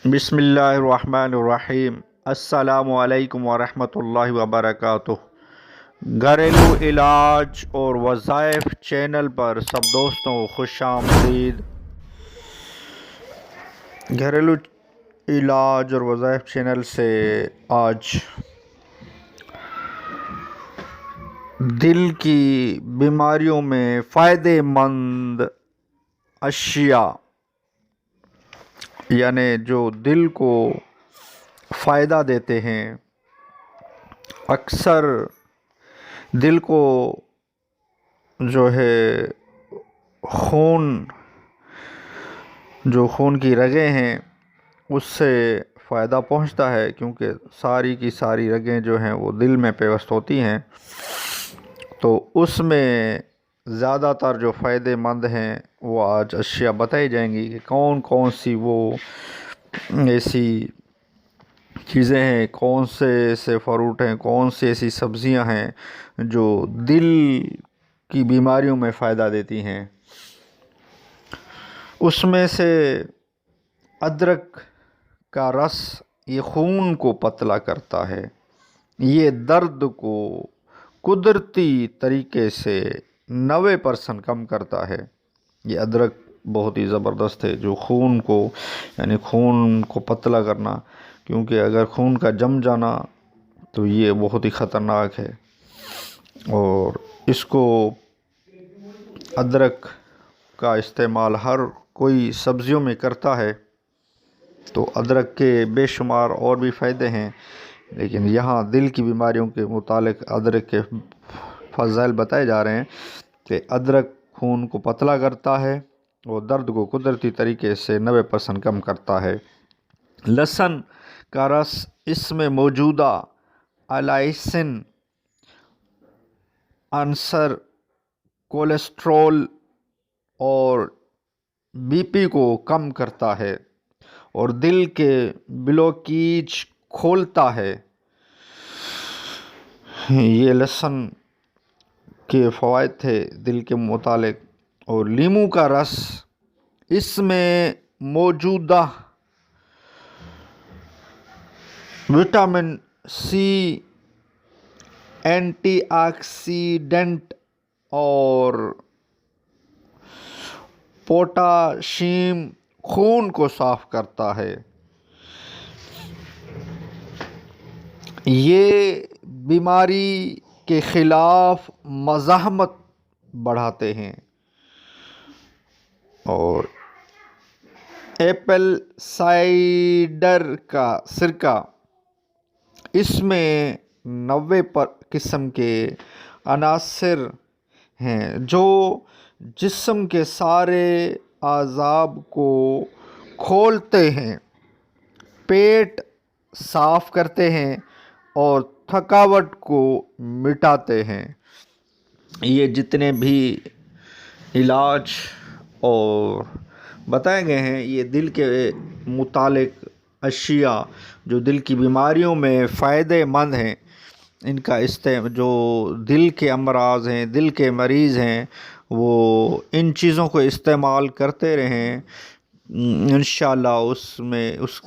بسم اللہ الرحمن الرحیم۔ السلام علیکم ورحمۃ اللہ وبرکاتہ۔ گھریلو علاج اور وظائف چینل پر سب دوستوں کو خوش آمدید۔ گھریلو علاج اور وظائف چینل سے آج دل کی بیماریوں میں فائدہ مند اشیاء، یعنی جو دل کو فائدہ دیتے ہیں۔ اکثر دل کو جو ہے خون کی رگیں ہیں اس سے فائدہ پہنچتا ہے، کیونکہ ساری کی ساری رگیں جو ہیں وہ دل میں پیوست ہوتی ہیں، تو اس میں زیادہ تر جو فائدہ مند ہیں وہ آج اشیاء بتائی جائیں گی کہ کون کون سی وہ ایسی چیزیں ہیں، کون سے ایسے فروٹ ہیں، کون سی ایسی سبزیاں ہیں جو دل کی بیماریوں میں فائدہ دیتی ہیں۔ اس میں سے ادرک کا رس یہ خون کو پتلا کرتا ہے، یہ درد کو قدرتی طریقے سے 90% کم کرتا ہے۔ یہ ادرک بہت ہی زبردست ہے جو خون کو پتلا کرنا، کیونکہ اگر خون کا جم جانا تو یہ بہت ہی خطرناک ہے، اور اس کو ادرک کا استعمال ہر کوئی سبزیوں میں کرتا ہے، تو ادرک کے بے شمار اور بھی فائدے ہیں، لیکن یہاں دل کی بیماریوں کے متعلق ادرک کے فضائل بتائے جا رہے ہیں کہ ادرک خون کو پتلا کرتا ہے اور درد کو قدرتی طریقے سے 90% کم کرتا ہے۔ لہسن کا رس، اس میں موجودہ الائسن عنصر کولیسٹرول اور بی پی کو کم کرتا ہے اور دل کے بلوکیج کھولتا ہے۔ یہ لہسن کے فوائد تھے دل کے متعلق۔ اور لیموں کا رس، اس میں موجودہ وٹامن سی، اینٹی آکسیڈنٹ اور پوٹاشیم خون کو صاف کرتا ہے۔ یہ بیماری کے خلاف مزاحمت بڑھاتے ہیں۔ اور ایپل سائڈر کا سرکہ، اس میں 90 قسم کے عناصر ہیں جو جسم کے سارے اعضاب کو کھولتے ہیں، پیٹ صاف کرتے ہیں اور تھکاوٹ کو مٹاتے ہیں۔ یہ جتنے بھی علاج اور بتائے گئے ہیں یہ دل کے متعلق اشیاء جو دل کی بیماریوں میں فائدہ مند ہیں، ان کا جو دل کے امراض ہیں، دل کے مریض ہیں، وہ ان چیزوں کو استعمال کرتے رہیں، انشاءاللہ اس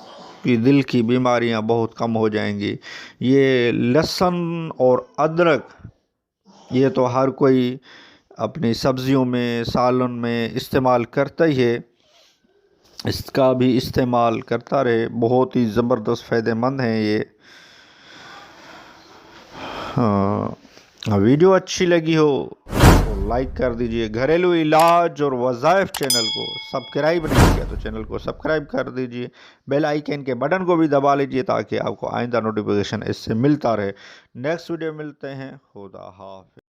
کی دل کی بیماریاں بہت کم ہو جائیں گی۔ یہ لہسن اور ادرک یہ تو ہر کوئی اپنی سبزیوں میں، سالن میں استعمال کرتا ہی ہے، اس کا بھی استعمال کرتا رہے، بہت ہی زبردست فائدہ مند ہیں یہ۔ ویڈیو اچھی لگی ہو تو لائک کر دیجئے۔ گھریلو علاج اور وظائف چینل کو سبسکرائب نہیں کیا تو چینل کو سبسکرائب کر دیجئے، بیل آئیکن کے بٹن کو بھی دبا لیجئے تاکہ آپ کو آئندہ نوٹیفیکیشن اس سے ملتا رہے۔ نیکسٹ ویڈیو ملتے ہیں، خدا حافظ۔